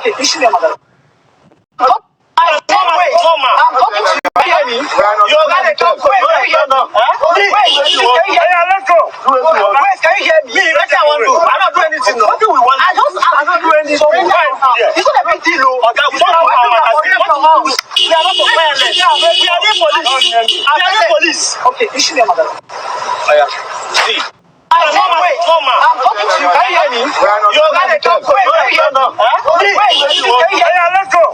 Okay, issue your mother. I'm talking to you. Hear me? You're gonna talk. Wait, let's go. Can you hear me? What I want to do? I'm not doing anything. What do we want? I'm not doing anything. It's not a big deal. Okay, we don't know how much. We are not violent. We are the police. Okay, issue your mother. See. I'm talking to you. Can you hear me? You're gonna talk. Wait, let's go.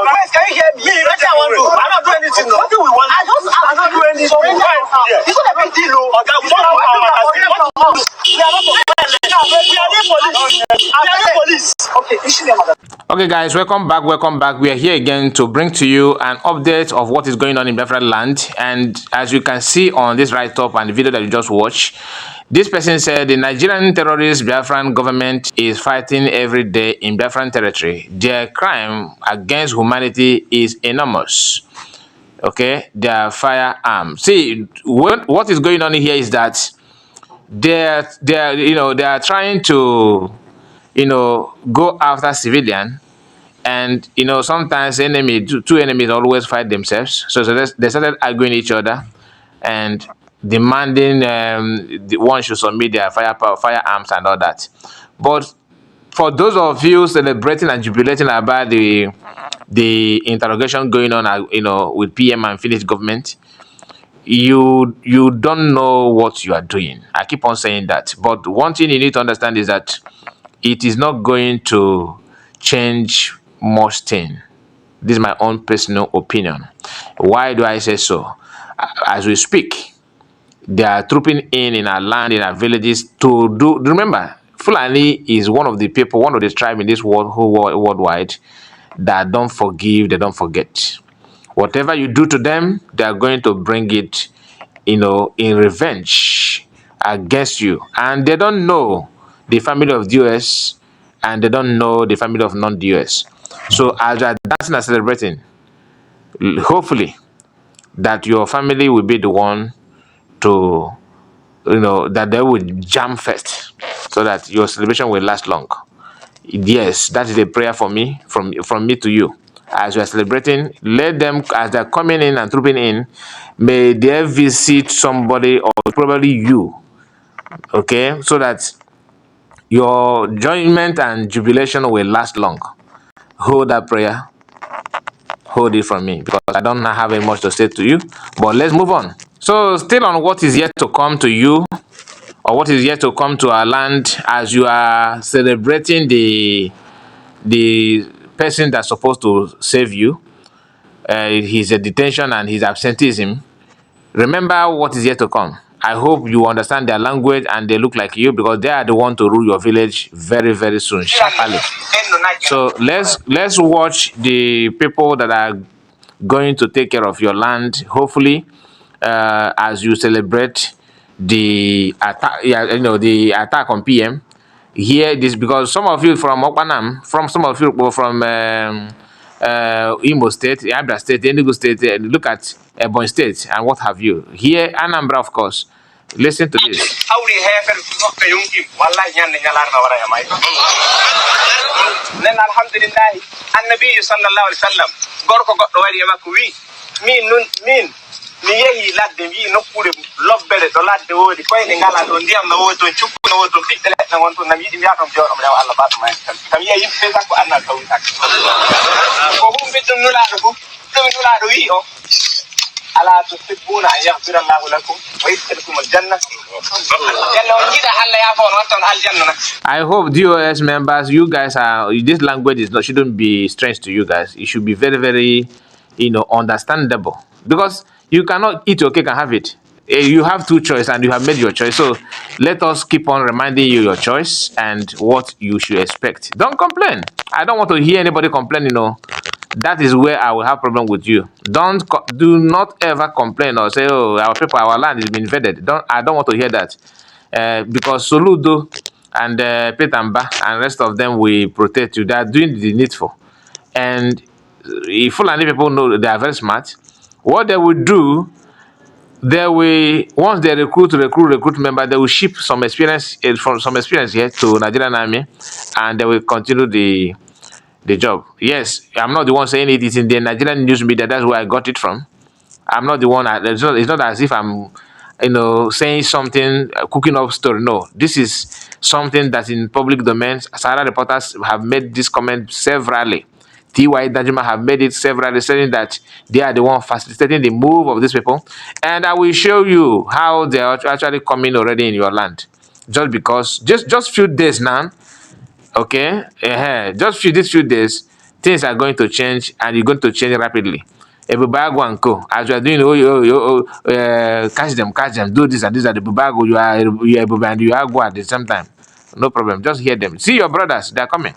Can you hear me? What I want to do? I'm not doing anything. What do we want? I'm not doing anything. It's not a big deal. Okay, we don't know how much. We are not violent. We are the police. Okay, issue your mother. Okay, guys, welcome back. We are here again to bring to you an update of what is going on in Biafra land. And as you can see on this write-up and the video that you just watched, this person said the Nigerian terrorist Biafran government is fighting every day in Biafran territory. Their crime against humanity is enormous. Okay, their firearms. See, what is going on here is that they are trying to go after civilian. And sometimes two enemies always fight themselves. So they started arguing each other and demanding the one should submit their firearms and all that. But for those of you celebrating and jubilating about the interrogation going on, with PM and village government, you don't know what you are doing. I keep on saying that. But one thing you need to understand is that it is not going to change much thing. This is my own personal opinion. Why do I say so? As we speak, they are trooping in our land, in our villages to do. Remember, Fulani is one of the people, one of the tribes in this worldwide that don't forgive, they don't forget. Whatever you do to them, they are going to bring it, in revenge against you. And they don't know the family of the US, and they don't know the family of non-US. So as you are dancing and celebrating, hopefully that your family will be the one to, that they will jam first, so that your celebration will last long. Yes, that is a prayer for me, from me to you. As you are celebrating, let them, as they're coming in and trooping in, may they visit somebody or probably you. Okay, so that your enjoyment and jubilation will last long. Hold that prayer. Hold it from me, because I don't have very much to say to you. But let's move on. So still on what is yet to come to you, or what is yet to come to our land, as you are celebrating the person that's supposed to save you, his detention and his absenteeism. Remember what is yet to come. I hope you understand their language and they look like you, because they are the one to rule your village very, very soon, sharply. So let's watch the people that are going to take care of your land, hopefully, as you celebrate the attack, the attack on PM. Hear this, because some of you from Okpanam, some of you from Imo State, Abra State, Enugu State, look at Ebonyi State and what have you. Here, Anambra, of course. Listen to this. mi yehi ladde mi nokkure lobbere to ladde wodi koyde ngala do ndiyam no woto cuppu no woto bidde ledde won to nam yidi mi atom jodom rew Allah bato ma tam yehi be sakko annal tawi tak ko hum bidum nulaado fu dum nulaado wi o ala tuhibbuna an yaghfira Allahu lakum wa yadkhulukum aljanna yalla on jida Allah ya fon wonton aljanna. I hope DOS members, you guys are, this language shouldn't be strange to you guys. It should be very, very understandable, because you cannot eat your cake and have it. You have two choices and you have made your choice. So let us keep on reminding you your choice and what you should expect. Don't complain. I don't want to hear anybody complain, That is where I will have problem with you. Do not ever complain or say, oh, our people, our land is being invaded. I don't want to hear that. Because Soludo and Petamba and rest of them will protect you. They are doing the needful. And if Fulani people know they are very smart, what they will do, they will, once they recruit members, they will ship some experience here to Nigerian army, and they will continue the job. Yes, I'm not the one saying it. It's in the Nigerian news media. That's where I got it from. I'm not the one. It's not as if I'm, saying something, cooking up story. No, this is something that's in public domain. Sahara reporters have made this comment severally. T.Y. Dajima have made it severally, saying that they are the one facilitating the move of these people. And I will show you how they are actually coming already in your land. Just because, just few days now, okay, just these few days, things are going to change, and you're going to change rapidly. Ebubago and co. As you are doing, catch them, do this and this, and the Bubago, you are Ebuba and you are go at the same time. No problem, just hear them. See your brothers, they are coming.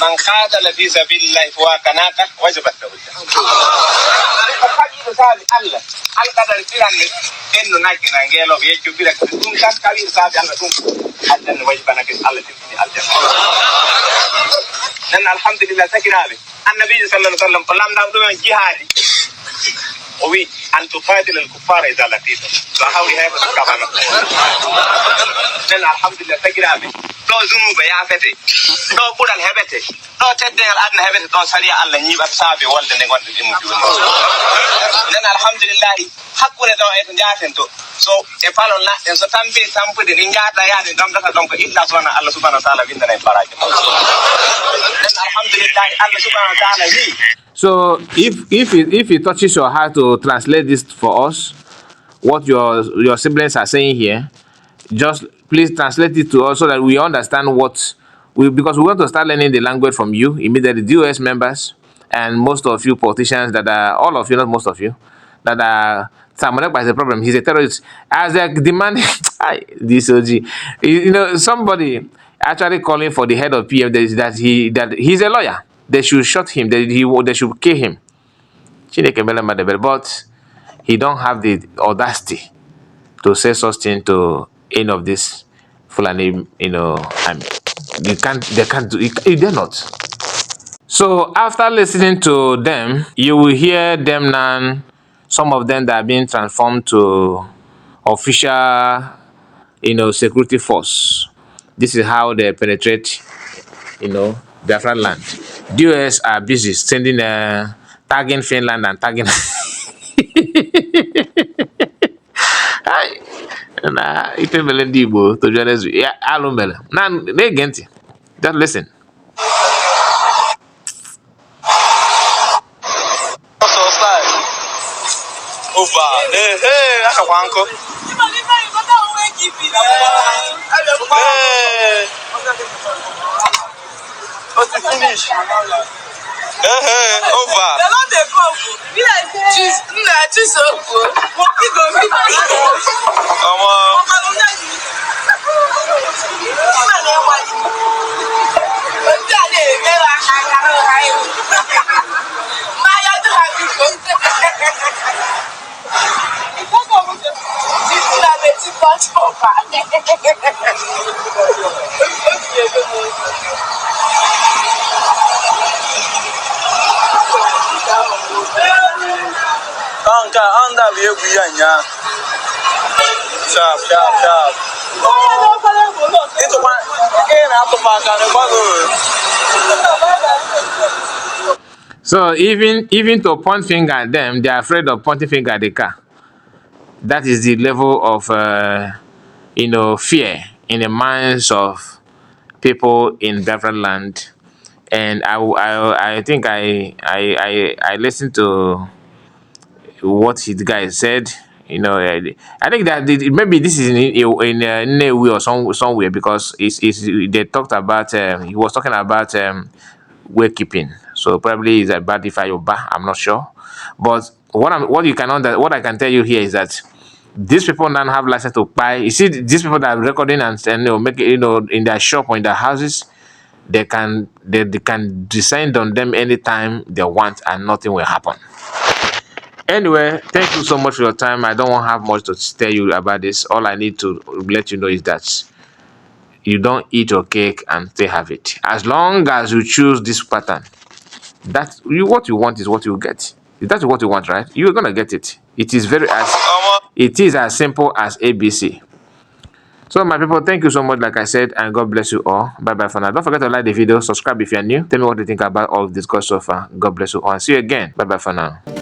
Man qatala fi sabilillahi wa kanaka wajibat lahu Allah al qadar firan enno nakina ngelo be jubira tum kas kawir sabi Allah tum addan wajibana kis Allah tibni aljanna nan alhamdulillah sakirabe annabi sallallahu alaihi wasallam lam dam do jihadi o wi an tuqatil al kuffar idha laqita la hawli hayfa kabana nan alhamdulillah sakirabe do zunuba ya fete do bural hebete do teddel adna hebete do sariya Allah nyi bat sabe wonde ne gonde dimu joni den alhamdulillah hakkune do e to jaten to so e palon na en so tambe tampude ni ngata yaade dum data donc illa subhana Allah subhanahu wa ta'ala windana en baraji den alhamdulillah Allah subhanahu wa ta'ala ni. So if it touches your heart to translate this for us, what your siblings are saying here, just please translate it to us so that we understand because we want to start learning the language from you immediately. DOS members and most of you politicians that are, all of you, not most of you, that are Samonekpa is a problem. He's a terrorist. As they're demanding this OG, somebody actually calling for the head of PM that he's a lawyer. They should shoot him. They should kill him. But he don't have the audacity to say such thing to any of this Fulani, they can't do it, they're not. So after listening to them, you will hear them now, some of them that are being transformed to official, security force. This is how they penetrate, Biafra land. The US are busy sending tagging Finland and tagging na ife mele ndị Igbo to be honest, ya alụ mele na na-ege ntị, just listen. Over. So even to point finger at them, they are afraid of pointing finger at the car. That is the level of fear in the minds of people in Biafra land. And I think I listened to what the guy said. I think that maybe this is in a way or somewhere, because they talked about he was talking about wakekeeping. So probably it's about if I'm not sure. But what I can tell you here is that these people don't have license to buy. You see, these people that are recording and make it, in their shop or in their houses, they can descend on them anytime they want, and nothing will happen. Anyway, thank you so much for your time. I don't have much to tell you about this. All I need to let you know is that you don't eat your cake and still have it. As long as you choose this pattern, what you want is what you get. If that's what you want, right? You're gonna get it. It is as simple as ABC. So my people, thank you so much, like I said, and God bless you all. Bye bye for now. Don't forget to like the video, subscribe if you're new. Tell me what you think about all of this so far. God bless you all, and see you again. Bye bye for now.